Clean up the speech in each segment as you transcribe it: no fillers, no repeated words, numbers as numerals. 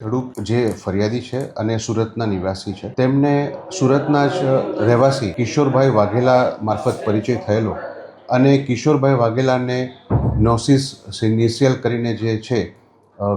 ખેડૂત જે ફરિયાદી છે અને સુરતના નિવાસી છે, તેમને સુરતના જ રહેવાસી કિશોરભાઈ વાઘેલા મારફત પરિચય થયેલો અને કિશોરભાઈ વાઘેલાને નોસિસ સિનિશિયલ કરીને જે છે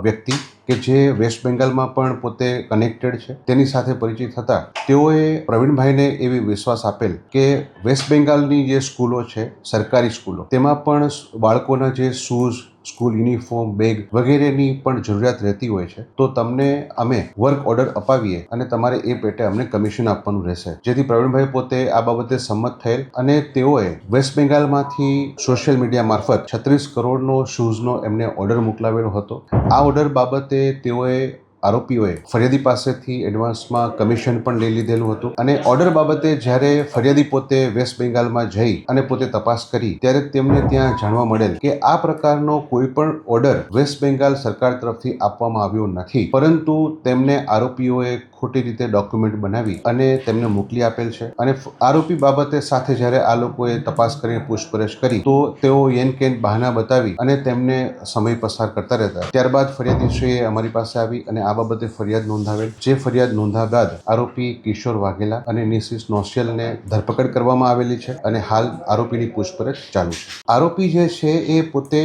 વ્યક્તિ કે જે વેસ્ટ બેંગાલમાં પણ પોતે કનેક્ટેડ છે, તેની સાથે પરિચય થતાં તેઓએ પ્રવીણભાઈને એવી વિશ્વાસ આપેલ કે વેસ્ટ બેંગાલની જે સ્કૂલો છે, સરકારી સ્કૂલો, તેમાં પણ બાળકોના જે શૂઝ, સ્કૂલ યુનિફોર્મ, બેગ વગેરેની પણ જરૂરિયાત રહેતી હોય છે, તો તમને અમે વર્ક ઓર્ડર અપાવીએ અને તમારે એ પેટે અમને કમિશન આપવાનું રહેશે. જેથી પ્રવીણભાઈ પોતે આ બાબતે સંમત થયેલ અને તેઓએ વેસ્ટ બેંગાલમાંથી સોશિયલ મીડિયા મારફત 36 કરોડનો શૂઝનો એમને ઓર્ડર મોકલાવેલો હતો. આ ઓર્ડર બાબતે તેઓએ આરોપીઓએ ફરિયાદી પાસેથી એડવાન્સમાં કમિશન પણ લઈ લીધેલું હતું અને ઓર્ડર બાબતે જ્યારે ફરિયાદી પોતે વેસ્ટ બેંગાલમાં જઈ અને પોતે તપાસ કરી ત્યારે તેમને ત્યાં જાણવા મળેલ કે આ પ્રકારનો કોઈ પણ ઓર્ડર વેસ્ટ બેંગાલ સરકાર તરફથી આપવામાં આવ્યો નથી, પરંતુ તેમને આરોપીઓએ ખોટી રીતે ડોક્યુમેન્ટ બનાવી અને તેમને મોકલી આપેલ છે. અને આરોપી બાબતે સાથે જ્યારે આ લોકોએ તપાસ કરીને પૂછપરછ કરી તો તેઓ યેન કેન બહાના બતાવી અને તેમને સમય પસાર કરતા રહેતા. ત્યારબાદ ફરિયાદીશ્રીએ અમારી પાસે આવી અને આ બાબતે ફરિયાદ નોંધાવેલ. જે ફરિયાદ નોંધ્યા બાદ આરોપી કિશોર વાઘેલા અને નિશિસ નોશિયલને ધરપકડ કરવામાં આવેલી છે અને હાલ આરોપીની પૂછપરછ ચાલુ છે. આરોપી જે છે એ પોતે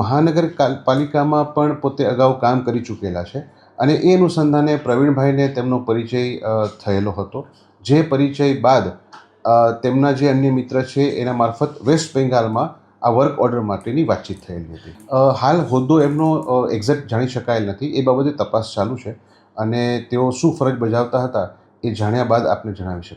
મહાનગરપાલિકામાં પણ પોતે અગાઉ કામ કરી ચૂકેલા છે અને એ અનુસંધાને પ્રવીણભાઈને તેમનો પરિચય થયેલો હતો. જે પરિચય બાદ તેમના જે અન્ય મિત્ર છે એના મારફત વેસ્ટ બેંગાલમાં આ વર્ક ઓર્ડર માટેની વાતચીત થયેલી હતી. હાલ હોદ્દો એમનો એક્ઝેક્ટ જાણી શકાયેલ નથી, એ બાબતે તપાસ ચાલુ છે અને તેઓ શું ફરજ બજાવતા હતા એ જાણ્યા બાદ આપને જણાવી શકીએ.